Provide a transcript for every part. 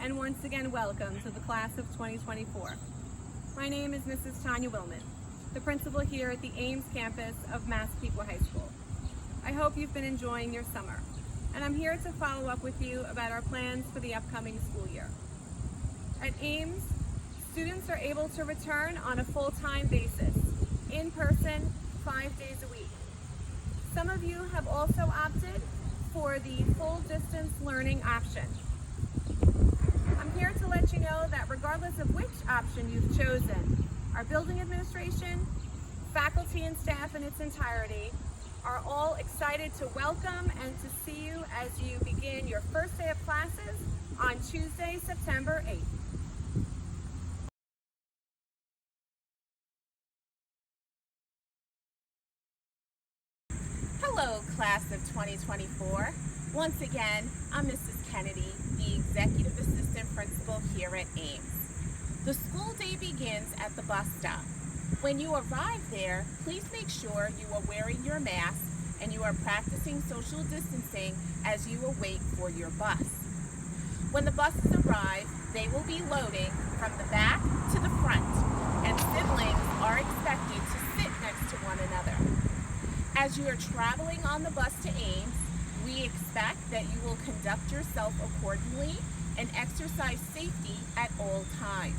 and once again welcome to the class of 2024. My name is Mrs. Tanya Willman, the principal here at the Ames campus of Massapequa High School. I hope you've been enjoying your summer, and I'm here to follow up with you about our plans for the upcoming school year. At Ames, students are able to return on a full-time basis, in person, 5 days a week. Some of you have also opted for the full distance learning option. I'm here to let you know that regardless of which option you've chosen, our building administration, faculty and staff in its entirety are all excited to welcome and to see you as you begin your first day of classes on Tuesday, September 8th. Hello, class of 2024. Once again, I'm Mrs. Kennedy, the Executive Assistant Principal here at Ames. The school day begins at the bus stop. When you arrive there, please make sure you are wearing your mask and you are practicing social distancing as you await for your bus. When the buses arrive, they will be loading from the back to the front, and siblings are expected to sit next to one another. As you are traveling on the bus to Ames, we expect that you will conduct yourself accordingly and exercise safety at all times.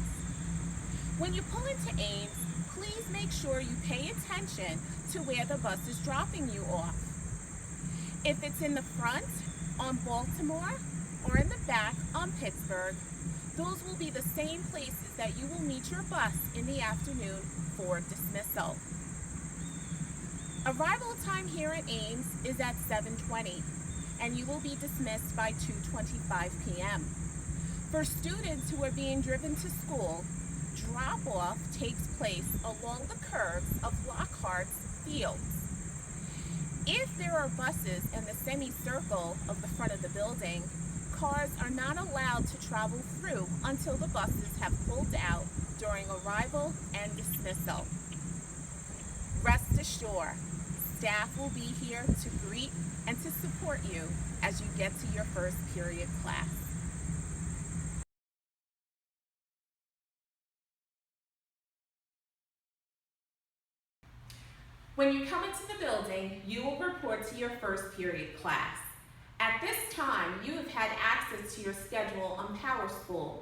When you pull into Ames, please make sure you pay attention to where the bus is dropping you off. If it's in the front on Baltimore or in the back on Pittsburgh, those will be the same places that you will meet your bus in the afternoon for dismissal. Arrival time here at Ames is at 7:20, and you will be dismissed by 2:25 p.m. For students who are being driven to school, drop-off takes place along the curves of Lockhart's Fields. If there are buses in the semicircle of the front of the building, cars are not allowed to travel through until the buses have pulled out during arrival and dismissal. Rest assured, staff will be here to greet and to support you as you get to your first period class. When you come into the building, you will report to your first period class. At this time, you have had access to your schedule on PowerSchool.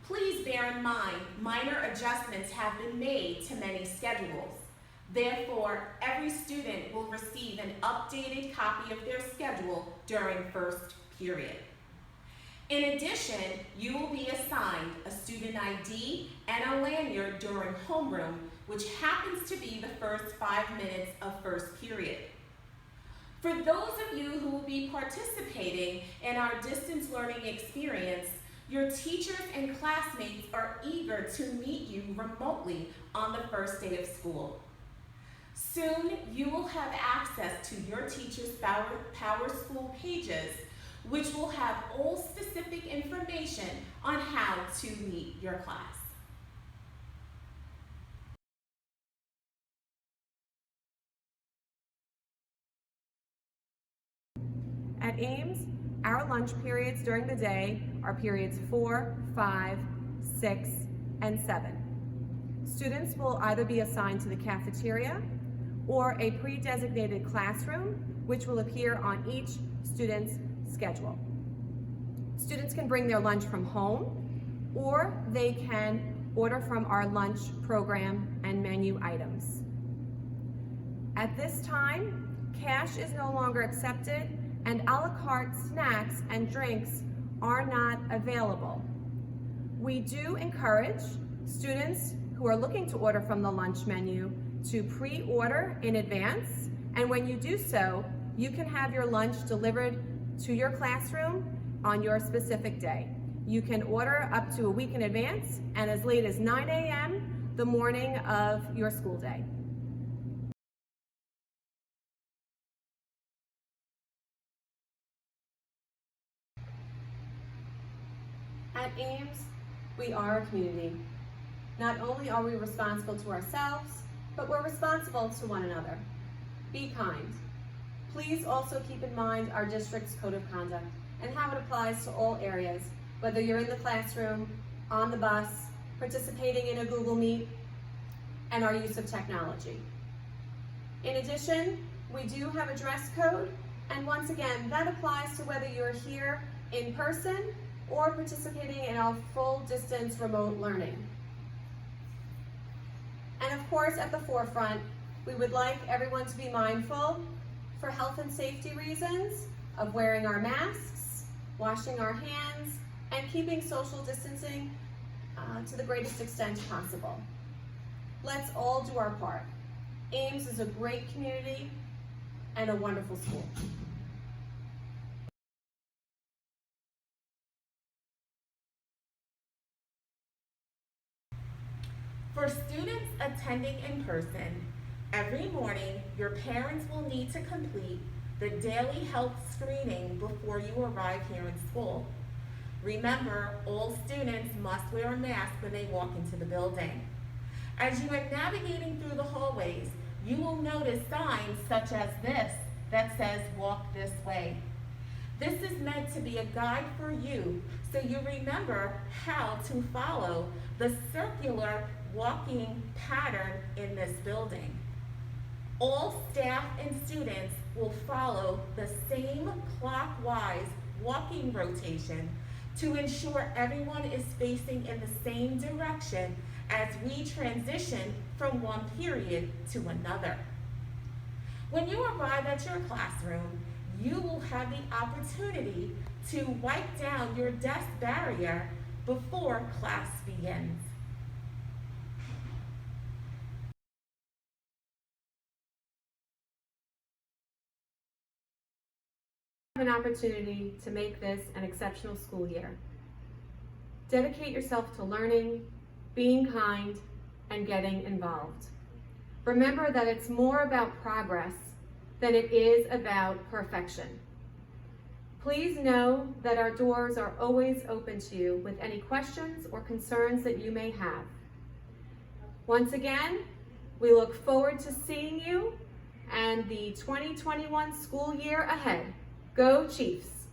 Please bear in mind, minor adjustments have been made to many schedules. Therefore, every student will receive an updated copy of their schedule during first period. In addition, you will be assigned a student ID and a lanyard during homeroom, which happens to be the first 5 minutes of first period. For those of you who will be participating in our distance learning experience, your teachers and classmates are eager to meet you remotely on the first day of school. Soon, you will have access to your teacher's PowerSchool pages, which will have all specific information on how to meet your class. At Ames, our lunch periods during the day are periods 4, 5, 6, and 7. Students will either be assigned to the cafeteria or a pre-designated classroom, which will appear on each student's schedule. Students can bring their lunch from home, or they can order from our lunch program and menu items. At this time, cash is no longer accepted, and a la carte snacks and drinks are not available. We do encourage students who are looking to order from the lunch menu to pre-order in advance, and when you do so, you can have your lunch delivered to your classroom on your specific day. You can order up to a week in advance and as late as 9 a.m. the morning of your school day. At Ames, we are a community. Not only are we responsible to ourselves, but we're responsible to one another. Be kind. Please also keep in mind our district's code of conduct and how it applies to all areas whether you're in the classroom, on the bus, participating in a Google Meet, and our use of technology. In addition, we do have a dress code, and once again, that applies to whether you're here in person or participating in our full distance remote learning. And of course, at the forefront, we would like everyone to be mindful, for health and safety reasons, of wearing our masks, washing our hands, and keeping social distancing to the greatest extent possible. Let's all do our part. Ames is a great community and a wonderful school. For students attending in person, every morning your parents will need to complete the daily health screening before you arrive here in school. Remember, all students must wear a mask when they walk into the building. As you are navigating through the hallways, you will notice signs such as this that says, "Walk this way." This is meant to be a guide for you so you remember how to follow the circular walking pattern in this building. All staff and students will follow the same clockwise walking rotation to ensure everyone is facing in the same direction as we transition from one period to another. When you arrive at your classroom, you will have the opportunity to wipe down your desk barrier before class begins. An opportunity to make this an exceptional school year. Dedicate yourself to learning, being kind, and getting involved. Remember that it's more about progress than it is about perfection. Please know that our doors are always open to you with any questions or concerns that you may have. Once again, we look forward to seeing you and the 2021 school year ahead. Go Chiefs!